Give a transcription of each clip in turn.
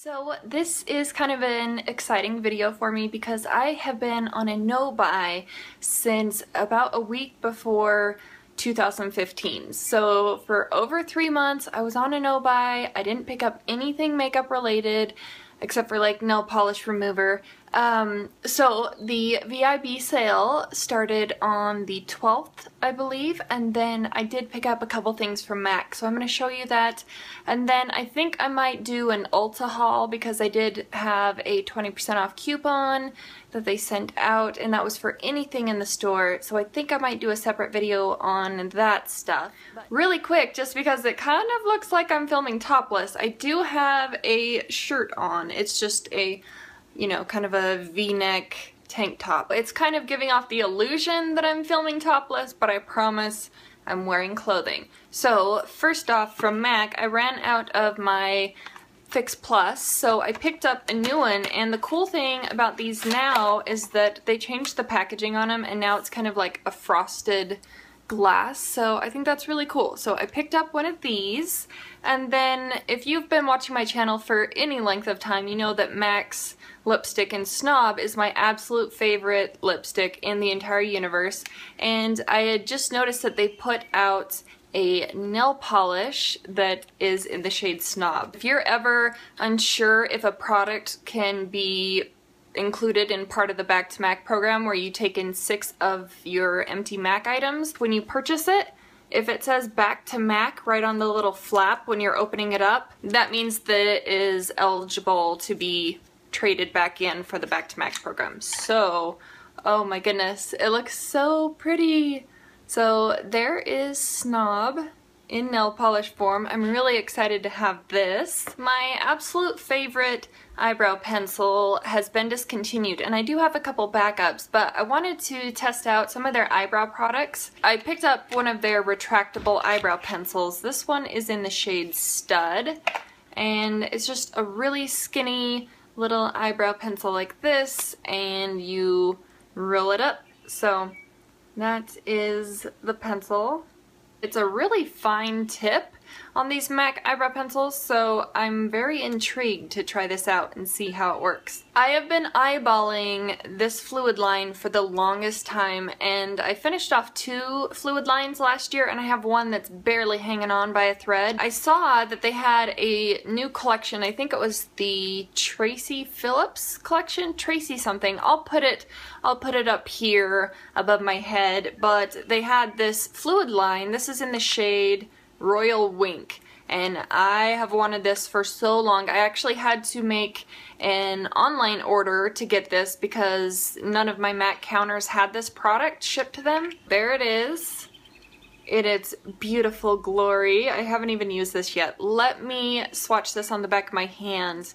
So this is kind of an exciting video for me because I have been on a no-buy since about a week before 2015. So for over 3 months I was on a no-buy. I didn't pick up anything makeup related except for like nail polish remover. So the VIB sale started on the 12th, I believe, and then I did pick up a couple things from MAC, so I'm going to show you that. And then I think I might do an Ulta haul because I did have a 20% off coupon that they sent out, and that was for anything in the store, so I think I might do a separate video on that stuff. Really quick, just because it kind of looks like I'm filming topless, I do have a shirt on. It's just a, you know, kind of a V-neck tank top. It's kind of giving off the illusion that I'm filming topless, but I promise I'm wearing clothing. So first off, from MAC, I ran out of my Fix Plus, so I picked up a new one, and the cool thing about these now is that they changed the packaging on them, and now it's kind of like a frosted glass, so I think that's really cool. So I picked up one of these, and then if you've been watching my channel for any length of time, you know that MAC's lipstick in Snob is my absolute favorite lipstick in the entire universe, and I had just noticed that they put out a nail polish that is in the shade Snob. If you're ever unsure if a product can be included in part of the Back to MAC program where you take in 6 of your empty MAC items, when you purchase it, if it says Back to MAC right on the little flap when you're opening it up, that means that it is eligible to be traded back in for the Back to MAC program. So, oh my goodness, it looks so pretty. So there is Snob in nail polish form. I'm really excited to have this. My absolute favorite eyebrow pencil has been discontinued, and I do have a couple backups, but I wanted to test out some of their eyebrow products. I picked up one of their retractable eyebrow pencils. This one is in the shade Stud, and it's just a really skinny little eyebrow pencil like this, and you roll it up. So that is the pencil. It's a really fine tip on these MAC eyebrow pencils, so I'm very intrigued to try this out and see how it works. I have been eyeballing this fluid line for the longest time, and I finished off 2 fluid lines last year, and I have one that's barely hanging on by a thread. I saw that they had a new collection. I think it was the Tracy Phillips collection, Tracy something. I'll put it up here above my head, but they had this fluid line. This is in the shade Royal Wink, and I have wanted this for so long. I actually had to make an online order to get this because none of my MAC counters had this product shipped to them. There it is. In its beautiful glory. I haven't even used this yet. Let me swatch this on the back of my hands.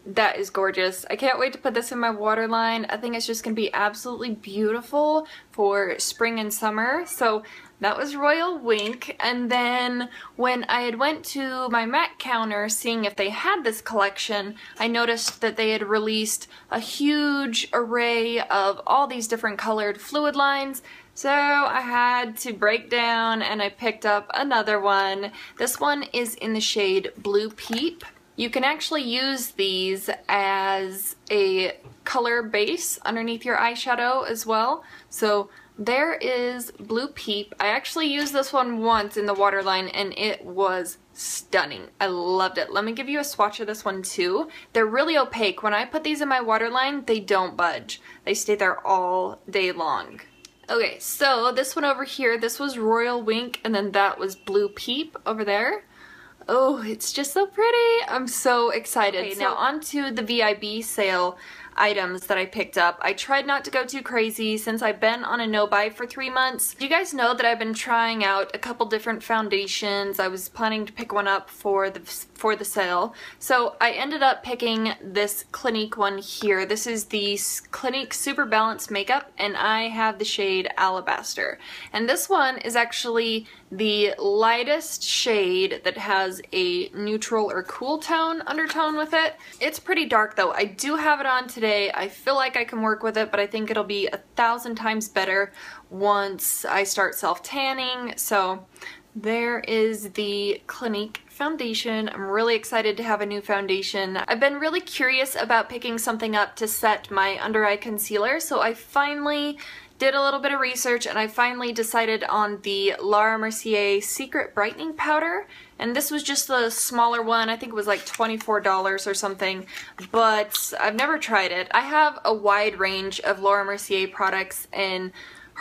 That is gorgeous. I can't wait to put this in my waterline. I think it's just going to be absolutely beautiful for spring and summer. So that was Royal Wink. And then when I had went to my MAC counter seeing if they had this collection, I noticed that they had released a huge array of all these different colored fluid lines. So I had to break down and I picked up another one. This one is in the shade Blue Peep. You can actually use these as a color base underneath your eyeshadow as well. So there is Blue Peep. I actually used this one once in the waterline and it was stunning. I loved it. Let me give you a swatch of this one too. They're really opaque. When I put these in my waterline, they don't budge. They stay there all day long. Okay, so this one over here, this was Royal Wink, and then that was Blue Peep over there. Oh, it's just so pretty. I'm so excited. Okay, now on to the VIB sale items that I picked up. I tried not to go too crazy since I've been on a no-buy for 3 months. You guys know that I've been trying out a couple different foundations. I was planning to pick one up for the sale. So I ended up picking this Clinique one here. This is the Clinique Super Balanced Makeup, and I have the shade Alabaster. And this one is actually the lightest shade that has a neutral or cool tone undertone with it. It's pretty dark though. I do have it on today. I feel like I can work with it, but I think it'll be 1,000 times better once I start self-tanning. So There is the Clinique foundation. I'm really excited to have a new foundation. I've been really curious about picking something up to set my under eye concealer, so I finally did a little bit of research and I finally decided on the Laura Mercier Secret Brightening Powder. And this was just the smaller one. I think it was like $24 or something, but I've never tried it. I have a wide range of Laura Mercier products, and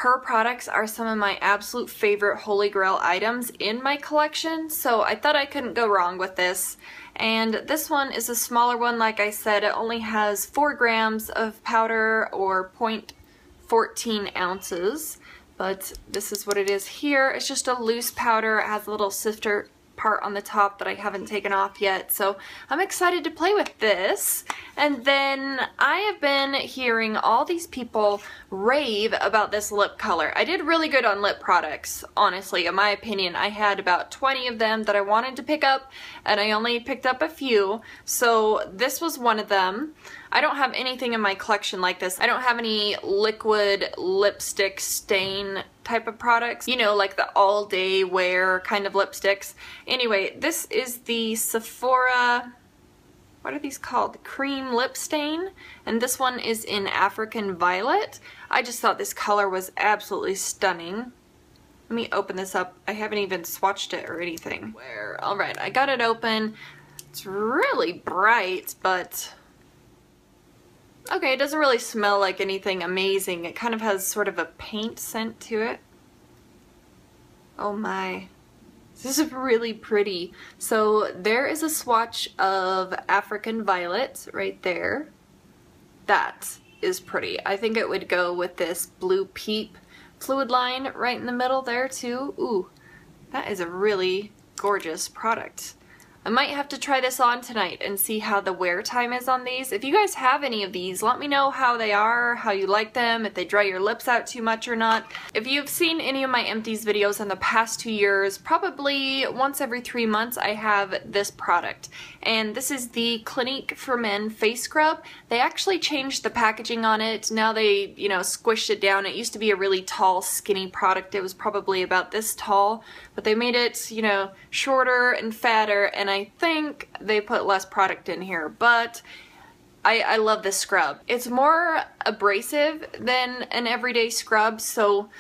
her products are some of my absolute favorite holy grail items in my collection, so I thought I couldn't go wrong with this. And this one is a smaller one, like I said. It only has 4 grams of powder, or 0.14 ounces, but this is what it is here. It's just a loose powder. It has a little sifter part on the top that I haven't taken off yet, so I'm excited to play with this. And then I have been hearing all these people rave about this lip color. I did really good on lip products, honestly. In my opinion, I had about 20 of them that I wanted to pick up, and I only picked up a few, so this was one of them. I don't have anything in my collection like this. I don't have any liquid lipstick stain type of products, you know, like the all-day wear kind of lipsticks. Anyway, this is the Sephora, what are these called? Cream lip stain, and this one is in African Violet. I just thought this color was absolutely stunning. Let me open this up. I haven't even swatched it or anything. Alright, I got it open. It's really bright, but okay, it doesn't really smell like anything amazing. It kind of has sort of a paint scent to it. Oh my. This is really pretty. So there is a swatch of African Violet right there. That is pretty. I think it would go with this Blue Peep fluid line right in the middle there too. Ooh, that is a really gorgeous product. I might have to try this on tonight and see how the wear time is on these. If you guys have any of these, let me know how they are, how you like them, if they dry your lips out too much or not. If you've seen any of my empties videos in the past 2 years, probably once every 3 months I have this product. And this is the Clinique for Men Face Scrub. They actually changed the packaging on it. Now they, you know, squished it down. It used to be a really tall, skinny product. It was probably about this tall, but they made it, you know, shorter and fatter, and I think they put less product in here, but I love this scrub. It's more abrasive than an everyday scrub, so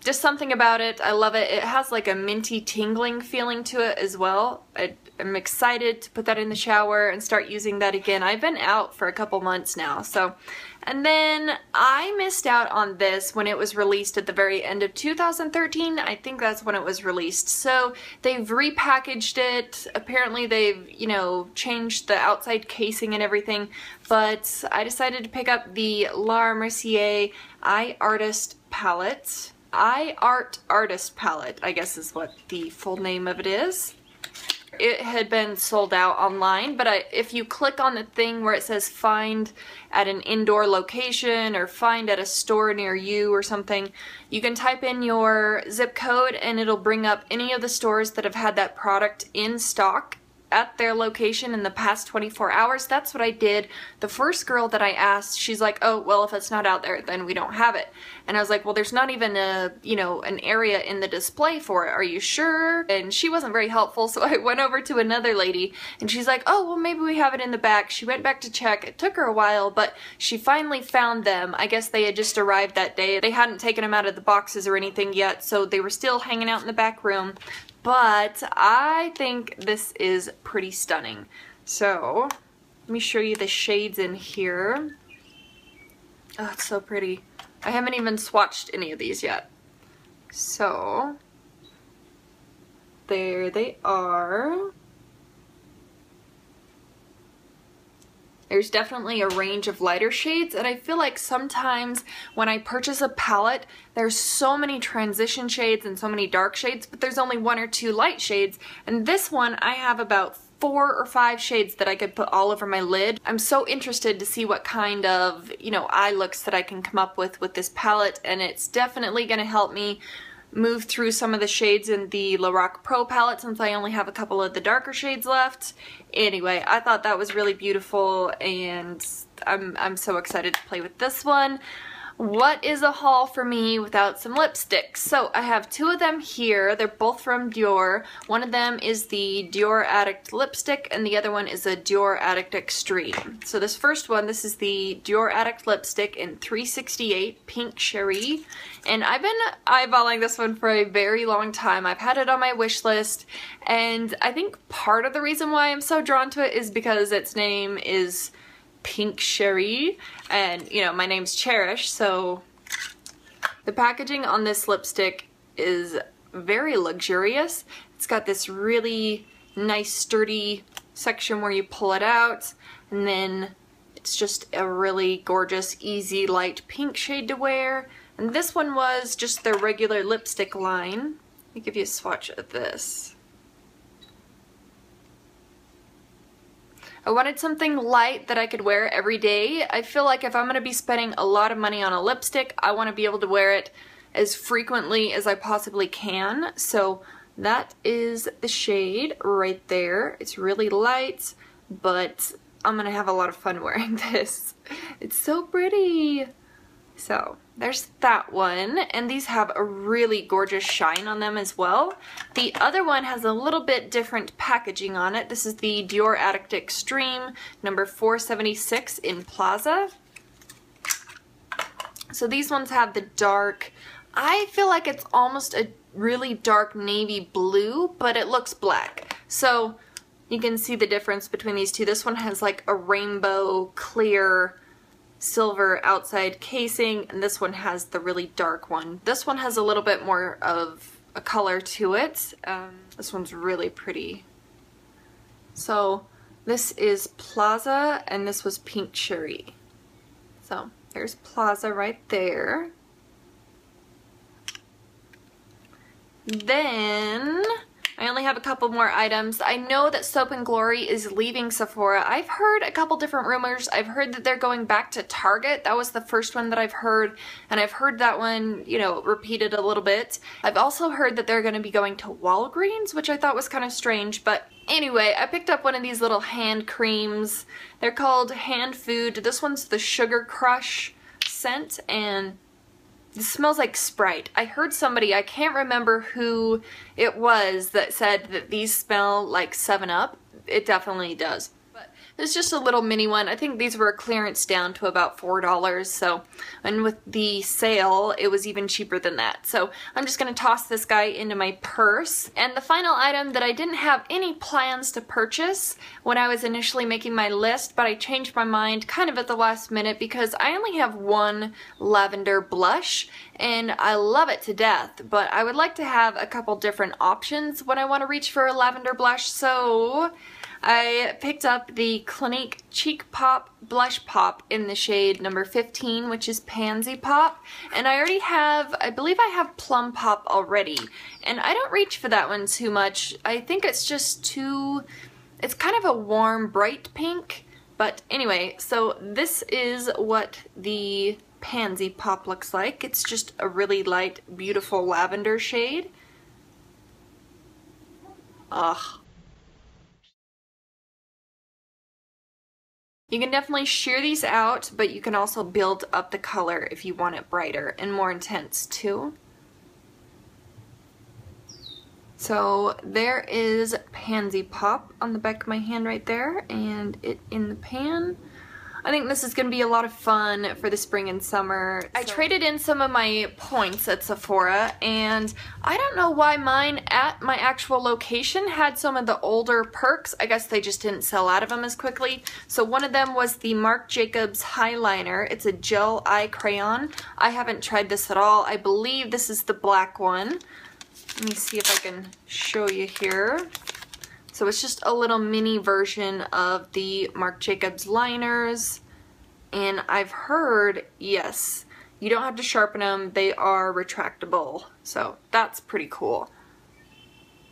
just something about it. I love it. It has like a minty tingling feeling to it as well. I'm excited to put that in the shower and start using that again. I've been out for a couple months now, so. And then I missed out on this when it was released at the very end of 2013. I think that's when it was released. So they've repackaged it. Apparently they've, you know, changed the outside casing and everything. But I decided to pick up the Laura Mercier Eye Artist Palette. Eye Art Artist Palette, I guess is what the full name of it is. It had been sold out online, but if you click on the thing where it says find at an indoor location or find at a store near you or something, you can type in your zip code and it'll bring up any of the stores that have had that product in stock at their location in the past 24 hours. That's what I did. The first girl that I asked, she's like, oh, well, if it's not out there, then we don't have it. And I was like, well, there's not even a, you know, an area in the display for it. Are you sure? And she wasn't very helpful, so I went over to another lady and she's like, oh, well, maybe we have it in the back. She went back to check. It took her a while, but she finally found them. I guess they had just arrived that day. They hadn't taken them out of the boxes or anything yet, so they were still hanging out in the back room. But I think this is pretty stunning. So let me show you the shades in here. Oh, it's so pretty. I haven't even swatched any of these yet. So there they are. There's definitely a range of lighter shades, and I feel like sometimes when I purchase a palette, there's so many transition shades and so many dark shades, but there's only 1 or 2 light shades. And this one, I have about 4 or 5 shades that I could put all over my lid. I'm so interested to see what kind of, you know, eye looks that I can come up with this palette, and it's definitely going to help me move through some of the shades in the Lorac Pro palette since I only have a couple of the darker shades left. Anyway, I thought that was really beautiful, and I'm so excited to play with this one. what is a haul for me without some lipsticks? So I have two of them here. They're both from Dior. One of them is the Dior Addict lipstick and the other one is a Dior Addict Extreme. So this first one, this is the Dior Addict lipstick in 368 Pink Cherish. And I've been eyeballing this one for a very long time. I've had it on my wish list, and I think part of the reason why I'm so drawn to it is because its name is Pink Cherish, and you know, my name's Cherish, so the packaging on this lipstick is very luxurious. It's got this really nice sturdy section where you pull it out, and then it's just a really gorgeous, easy, light pink shade to wear. And this one was just their regular lipstick line. Let me give you a swatch of this. I wanted something light that I could wear every day. I feel like if I'm going to be spending a lot of money on a lipstick, I want to be able to wear it as frequently as I possibly can. So that is the shade right there. It's really light, but I'm going to have a lot of fun wearing this. It's so pretty. So there's that one, and these have a really gorgeous shine on them as well. The other one has a little bit different packaging on it. This is the Dior Addict Extreme number 476 in Plaza. So these ones have the dark, I feel like it's almost a really dark navy blue, but it looks black. So you can see the difference between these two. This one has like a rainbow clear silver outside casing, and this one has the really dark one. This one has a little bit more of a color to it. This one's really pretty. So this is Plaza, and this was Pink Cherish. So there's Plaza right there. Then I only have a couple more items. I know that Soap & Glory is leaving Sephora. I've heard a couple different rumors. I've heard that they're going back to Target. That was the first one that I've heard, and I've heard that one, you know, repeated a little bit. I've also heard that they're going to be going to Walgreens, which I thought was kind of strange, but anyway, I picked up one of these little hand creams. They're called Hand Food. This one's the Sugar Crush scent, and it smells like Sprite. I heard somebody, I can't remember who it was, that said that these smell like 7-Up. It definitely does. But it's just a little mini one. I think these were clearance down to about $4, so, and with the sale, it was even cheaper than that. So I'm just going to toss this guy into my purse. And the final item that I didn't have any plans to purchase when I was initially making my list, but I changed my mind kind of at the last minute because I only have one lavender blush, and I love it to death, but I would like to have a couple different options when I want to reach for a lavender blush, so I picked up the Clinique Cheek Pop Blush Pop in the shade number 15, which is Pansy Pop, and I already have, I believe I have Plum Pop already, and I don't reach for that one too much. I think it's just too, it's kind of a warm, bright pink, but anyway, so this is what the Pansy Pop looks like. It's just a really light, beautiful lavender shade. Ugh. You can definitely sheer these out, but you can also build up the color if you want it brighter and more intense too. So there is Pansy Pop on the back of my hand right there, and it in the pan. I think this is going to be a lot of fun for the spring and summer. I traded in some of my points at Sephora, and I don't know why mine at my actual location had some of the older perks. I guess they just didn't sell out of them as quickly. So one of them was the Marc Jacobs Highliner. It's a gel eye crayon. I haven't tried this at all. I believe this is the black one. Let me see if I can show you here. So it's just a little mini version of the Marc Jacobs liners, and I've heard, yes, you don't have to sharpen them, they are retractable, so that's pretty cool.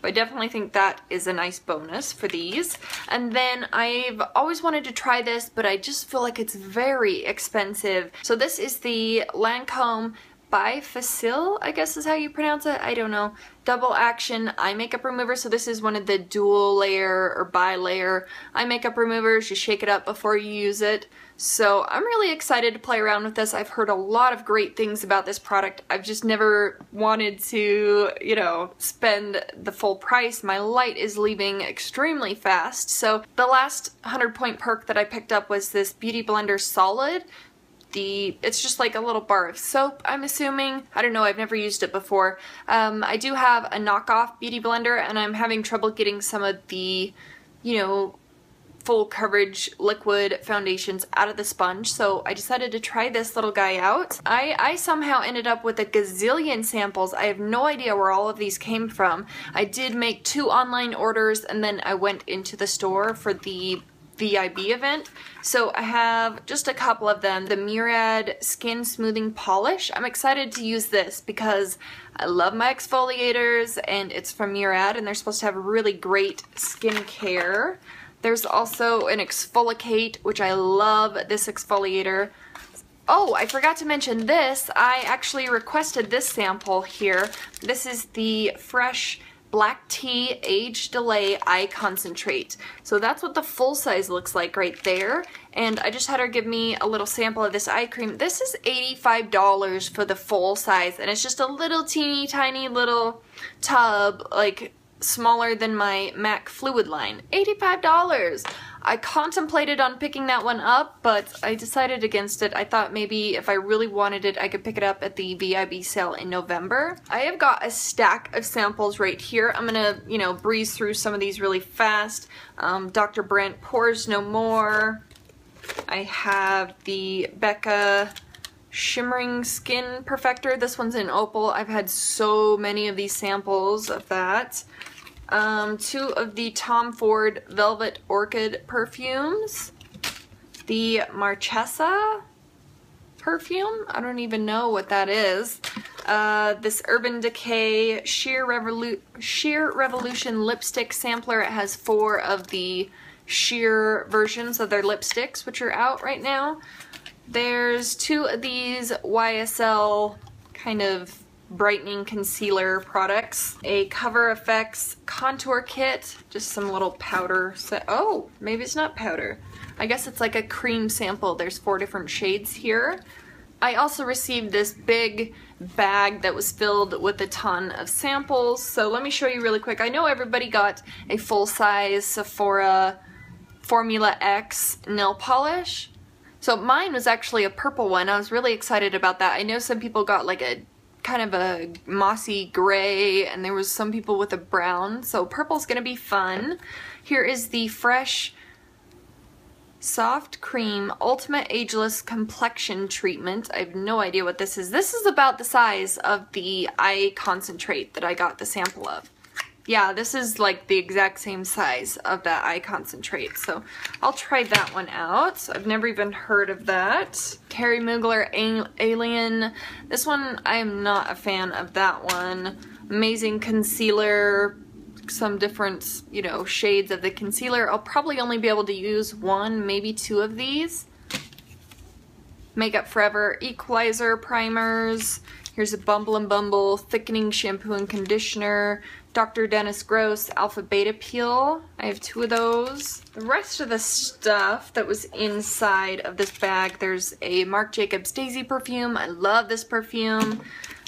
But I definitely think that is a nice bonus for these. And then I've always wanted to try this, but I just feel like it's very expensive. So this is the Lancome Bifacil, I guess is how you pronounce it. I don't know. Double action eye makeup remover. So this is one of the dual layer or bi-layer eye makeup removers. You shake it up before you use it. So I'm really excited to play around with this. I've heard a lot of great things about this product. I've just never wanted to, you know, spend the full price. My light is leaving extremely fast. So the last 100-point perk that I picked up was this Beauty Blender Solid. It's just like a little bar of soap, I'm assuming. I don't know, I've never used it before. I do have a knockoff Beauty Blender, and I'm having trouble getting some of the, you know, full coverage liquid foundations out of the sponge, so I decided to try this little guy out. I somehow ended up with a gazillion samples. I have no idea where all of these came from. I did make 2 online orders, and then I went into the store for the VIB event. So I have just a couple of them. The Murad Skin Smoothing Polish. I'm excited to use this because I love my exfoliators, and it's from Murad, and they're supposed to have really great skincare. There's also an Exfoliate, which I love this exfoliator. Oh, I forgot to mention this. I actually requested this sample here. This is the Fresh Black Tea Age Delay Eye Concentrate. So that's what the full size looks like right there. And I just had her give me a little sample of this eye cream. This is $85 for the full size, and it's just a little teeny tiny little tub, like smaller than my MAC fluid line. $85! I contemplated on picking that one up, but I decided against it. I thought maybe if I really wanted it, I could pick it up at the VIB sale in November. I have got a stack of samples right here. I'm gonna, you know, breeze through some of these really fast. Dr. Brandt Pores No More. I have the Becca Shimmering Skin Perfector. This one's in Opal. I've had so many of these samples of that. 2 of the Tom Ford Velvet Orchid perfumes. The Marchesa perfume. I don't even know what that is. This Urban Decay Sheer Revolution lipstick sampler. It has 4 of the sheer versions of their lipsticks, which are out right now. There's 2 of these YSL kind of brightening concealer products. A Cover FX contour kit, just some little powder set. Oh, maybe it's not powder. I guess it's like a cream sample. There's 4 different shades here. I also received this big bag that was filled with a ton of samples. So let me show you really quick. I know everybody got a full-size Sephora Formula X nail polish. So mine was actually a purple one. I was really excited about that. I know some people got like a kind of a mossy gray, and there was some people with a brown, so purple's gonna be fun. Here is the Fresh Soft Cream Ultimate Ageless Complexion Treatment. I have no idea what this is. This is about the size of the eye concentrate that I got the sample of. Yeah, this is like the exact same size of that eye concentrate, so I'll try that one out. I've never even heard of that. Carrie Mugler Alien. This one, I am not a fan of that one. Amazing concealer, some different, you know, shades of the concealer. I'll probably only be able to use 1, maybe 2 of these. Makeup Forever Equalizer primers. Here's a Bumble and Bumble thickening shampoo and conditioner. Dr. Dennis Gross Alpha Beta Peel. I have 2 of those. The rest of the stuff that was inside of this bag, there's a Marc Jacobs Daisy perfume. I love this perfume.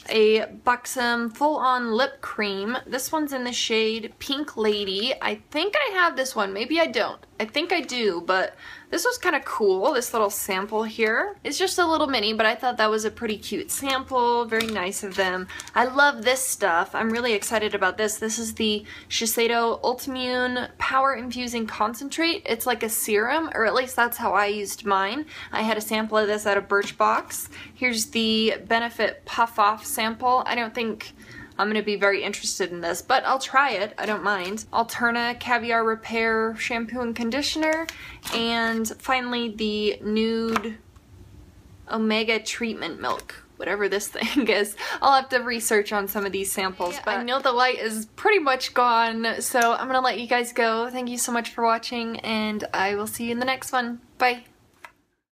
A Buxom full-on lip cream. This one's in the shade Pink Lady. I think I have this one. Maybe I don't. I think I do, but this was kind of cool, this little sample here. It's just a little mini, but I thought that was a pretty cute sample. Very nice of them. I love this stuff. I'm really excited about this. This is the Shiseido Ultimune Power Infusing Concentrate. It's like a serum, or at least that's how I used mine. I had a sample of this at a Birchbox. Here's the Benefit Puff Off sample. I don't think I'm going to be very interested in this, but I'll try it. I don't mind. Alterna Caviar Repair Shampoo and Conditioner. And finally, the Nude Omega Treatment Milk. Whatever this thing is. I'll have to research on some of these samples, but I know the light is pretty much gone, so I'm going to let you guys go. Thank you so much for watching, and I will see you in the next one. Bye!